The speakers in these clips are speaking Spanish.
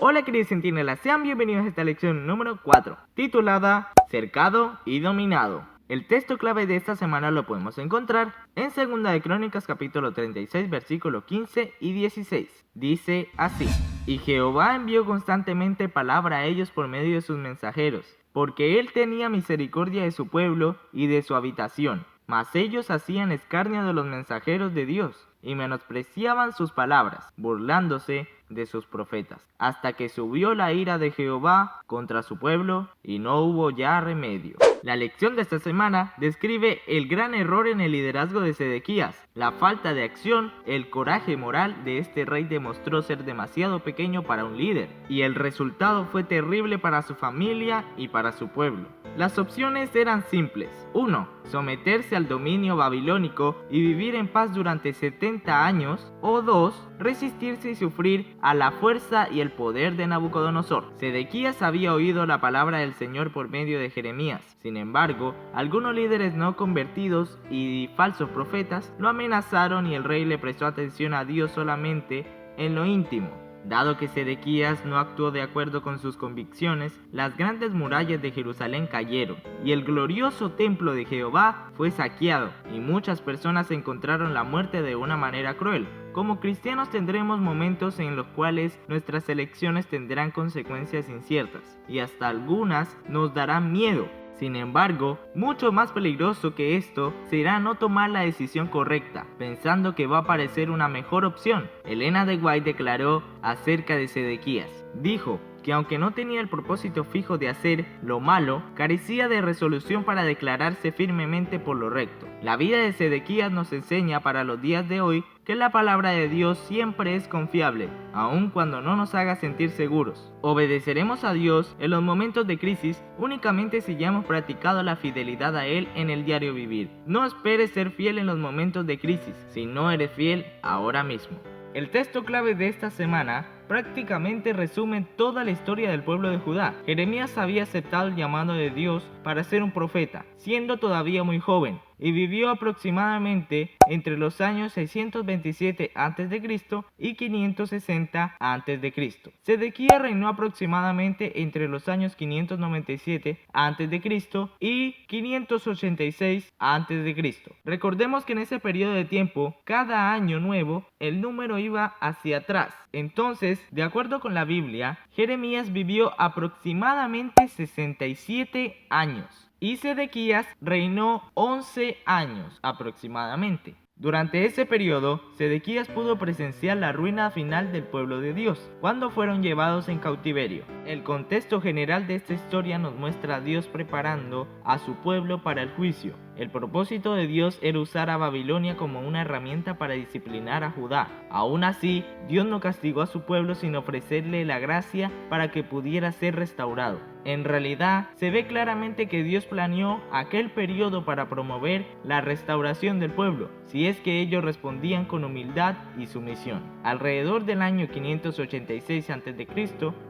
Hola queridos centinelas, sean bienvenidos a esta lección número 4, titulada Cercado y Dominado. El texto clave de esta semana lo podemos encontrar en 2 de Crónicas capítulo 36 versículos 15 y 16. Dice así: Y Jehová envió constantemente palabra a ellos por medio de sus mensajeros, porque él tenía misericordia de su pueblo y de su habitación. Mas ellos hacían escarnio de los mensajeros de Dios y menospreciaban sus palabras, burlándose de sus profetas, hasta que subió la ira de Jehová contra su pueblo y no hubo ya remedio. La lección de esta semana describe el gran error en el liderazgo de Sedequías, la falta de acción, el coraje moral de este rey demostró ser demasiado pequeño para un líder, y el resultado fue terrible para su familia y para su pueblo. Las opciones eran simples. 1. Someterse al dominio babilónico y vivir en paz durante 70 años. O 2. Resistirse y sufrir a la fuerza y el poder de Nabucodonosor. Sedequías había oído la palabra del Señor por medio de Jeremías. Sin embargo, algunos líderes no convertidos y falsos profetas lo amenazaron y el rey le prestó atención a Dios solamente en lo íntimo. Dado que Sedequías no actuó de acuerdo con sus convicciones, las grandes murallas de Jerusalén cayeron, y el glorioso templo de Jehová fue saqueado, y muchas personas encontraron la muerte de una manera cruel. Como cristianos tendremos momentos en los cuales nuestras elecciones tendrán consecuencias inciertas, y hasta algunas nos darán miedo. Sin embargo, mucho más peligroso que esto será no tomar la decisión correcta, pensando que va a parecer una mejor opción. Elena de White declaró acerca de Sedequías. Dijo que aunque no tenía el propósito fijo de hacer lo malo, carecía de resolución para declararse firmemente por lo recto. La vida de Sedequías nos enseña para los días de hoy que la palabra de Dios siempre es confiable, aun cuando no nos haga sentir seguros. Obedeceremos a Dios en los momentos de crisis únicamente si ya hemos practicado la fidelidad a Él en el diario vivir. No esperes ser fiel en los momentos de crisis si no eres fiel ahora mismo. El texto clave de esta semana prácticamente resume toda la historia del pueblo de Judá. Jeremías había aceptado el llamado de Dios para ser un profeta, siendo todavía muy joven, y vivió aproximadamente entre los años 627 a.C. y 560 a.C. Sedequías reinó aproximadamente entre los años 597 a.C. y 586 a.C. Recordemos que en ese periodo de tiempo, cada año nuevo, el número iba hacia atrás. Entonces, de acuerdo con la Biblia, Jeremías vivió aproximadamente 67 años y Sedequías reinó 11 años aproximadamente. Durante ese periodo, Sedequías pudo presenciar la ruina final del pueblo de Dios, cuando fueron llevados en cautiverio. El contexto general de esta historia nos muestra a Dios preparando a su pueblo para el juicio. El propósito de Dios era usar a Babilonia como una herramienta para disciplinar a Judá. Aún así, Dios no castigó a su pueblo sin ofrecerle la gracia para que pudiera ser restaurado. En realidad, se ve claramente que Dios planeó aquel periodo para promover la restauración del pueblo, si es que ellos respondían con humildad y sumisión. Alrededor del año 586 a.C.,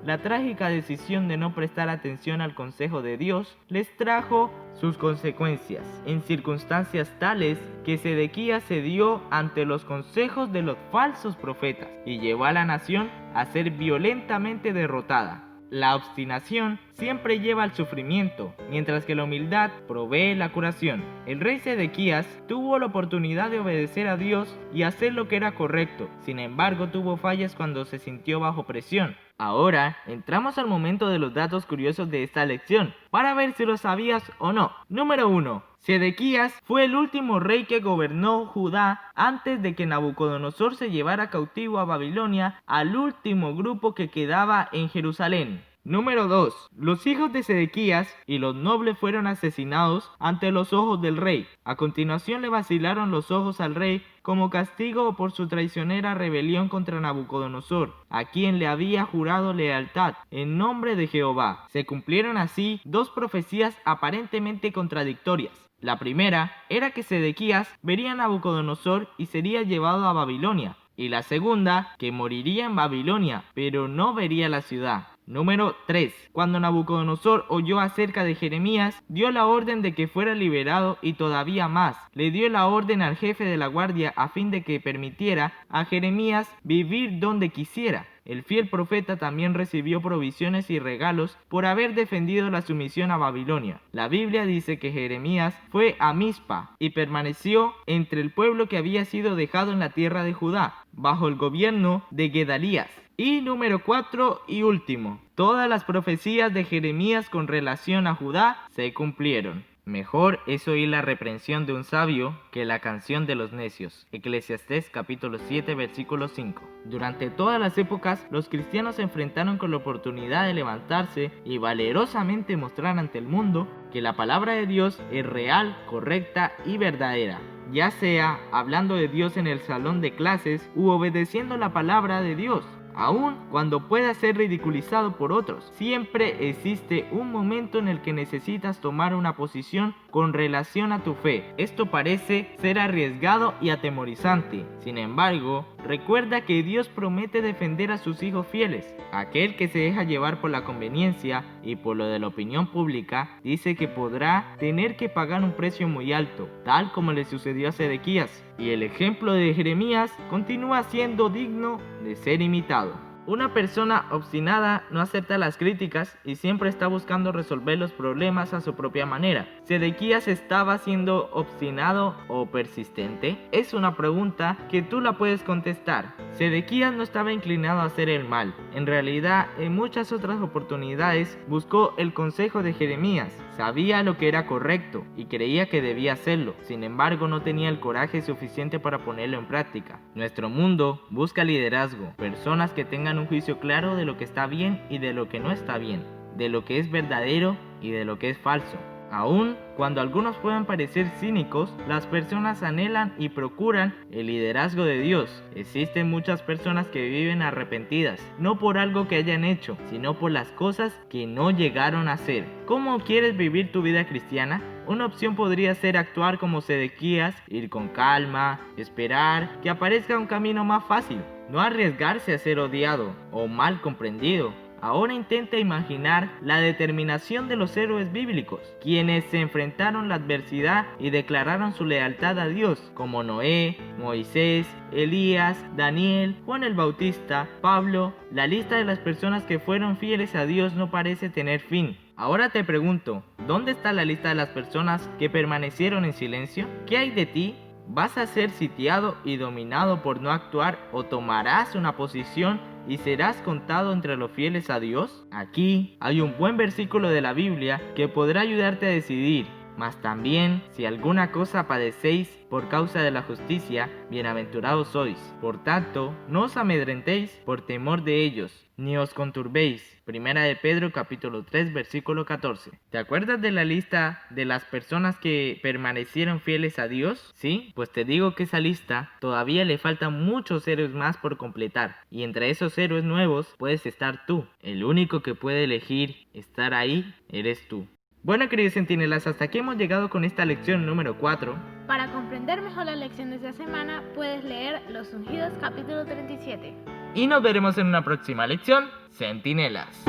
la trágica decisión de no prestar atención al consejo de Dios les trajo sus consecuencias, en circunstancias tales que Sedequías cedió ante los consejos de los falsos profetas y llevó a la nación a ser violentamente derrotada. La obstinación siempre lleva al sufrimiento, mientras que la humildad provee la curación. El rey Sedequías tuvo la oportunidad de obedecer a Dios y hacer lo que era correcto, sin embargo tuvo fallas cuando se sintió bajo presión. Ahora entramos al momento de los datos curiosos de esta lección, para ver si lo sabías o no. Número 1. Sedequías fue el último rey que gobernó Judá antes de que Nabucodonosor se llevara cautivo a Babilonia al último grupo que quedaba en Jerusalén. Número 2. Los hijos de Sedequías y los nobles fueron asesinados ante los ojos del rey. A continuación le vacilaron los ojos al rey como castigo por su traicionera rebelión contra Nabucodonosor, a quien le había jurado lealtad en nombre de Jehová. Se cumplieron así dos profecías aparentemente contradictorias. La primera era que Sedequías vería a Nabucodonosor y sería llevado a Babilonia, y la segunda, que moriría en Babilonia, pero no vería la ciudad. Número 3. Cuando Nabucodonosor oyó acerca de Jeremías, dio la orden de que fuera liberado y todavía más. Le dio la orden al jefe de la guardia a fin de que permitiera a Jeremías vivir donde quisiera. el fiel profeta también recibió provisiones y regalos por haber defendido la sumisión a Babilonia. La Biblia dice que Jeremías fue a Mizpa y permaneció entre el pueblo que había sido dejado en la tierra de Judá, bajo el gobierno de Gedalías. Y número 4 y último, todas las profecías de Jeremías con relación a Judá se cumplieron. Mejor es oír la reprensión de un sabio que la canción de los necios. Eclesiastés capítulo 7 versículo 5. Durante todas las épocas, los cristianos se enfrentaron con la oportunidad de levantarse y valerosamente mostrar ante el mundo que la palabra de Dios es real, correcta y verdadera, ya sea hablando de Dios en el salón de clases u obedeciendo la palabra de Dios. Aun cuando pueda ser ridiculizado por otros, siempre existe un momento en el que necesitas tomar una posición con relación a tu fe. Esto parece ser arriesgado y atemorizante. Sin embargo, recuerda que Dios promete defender a sus hijos fieles. Aquel que se deja llevar por la conveniencia y por lo de la opinión pública, dice que podrá tener que pagar un precio muy alto, tal como le sucedió a Sedequías. Y el ejemplo de Jeremías continúa siendo digno de ser imitado. Una persona obstinada no acepta las críticas y siempre está buscando resolver los problemas a su propia manera. ¿Sedequías estaba siendo obstinado o persistente? Es una pregunta que tú la puedes contestar. Sedequías no estaba inclinado a hacer el mal. En realidad, en muchas otras oportunidades buscó el consejo de Jeremías. Sabía lo que era correcto y creía que debía hacerlo. Sin embargo, no tenía el coraje suficiente para ponerlo en práctica. Nuestro mundo busca liderazgo, personas que tengan un juicio claro de lo que está bien y de lo que no está bien, de lo que es verdadero y de lo que es falso. Aun cuando algunos puedan parecer cínicos, las personas anhelan y procuran el liderazgo de Dios. Existen muchas personas que viven arrepentidas, no por algo que hayan hecho, sino por las cosas que no llegaron a hacer. ¿Cómo quieres vivir tu vida cristiana? Una opción podría ser actuar como Sedequías, ir con calma, esperar que aparezca un camino más fácil, no arriesgarse a ser odiado o mal comprendido. Ahora intenta imaginar la determinación de los héroes bíblicos, quienes se enfrentaron a la adversidad y declararon su lealtad a Dios, como Noé, Moisés, Elías, Daniel, Juan el Bautista, Pablo. La lista de las personas que fueron fieles a Dios no parece tener fin. Ahora te pregunto, ¿dónde está la lista de las personas que permanecieron en silencio? ¿Qué hay de ti? ¿Vas a ser sitiado y dominado por no actuar o tomarás una posición y serás contado entre los fieles a Dios? Aquí hay un buen versículo de la Biblia que podrá ayudarte a decidir. Mas también, si alguna cosa padecéis por causa de la justicia, bienaventurados sois. Por tanto, no os amedrentéis por temor de ellos, ni os conturbéis. Primera de Pedro capítulo 3 versículo 14. ¿Te acuerdas de la lista de las personas que permanecieron fieles a Dios? ¿Sí? Pues te digo que esa lista todavía le faltan muchos héroes más por completar. Y entre esos héroes nuevos puedes estar tú. El único que puede elegir estar ahí eres tú. Bueno, queridos centinelas, hasta aquí hemos llegado con esta lección número 4. Para comprender mejor la lección de esta semana, puedes leer Los Ungidos capítulo 37. Y nos veremos en una próxima lección, centinelas.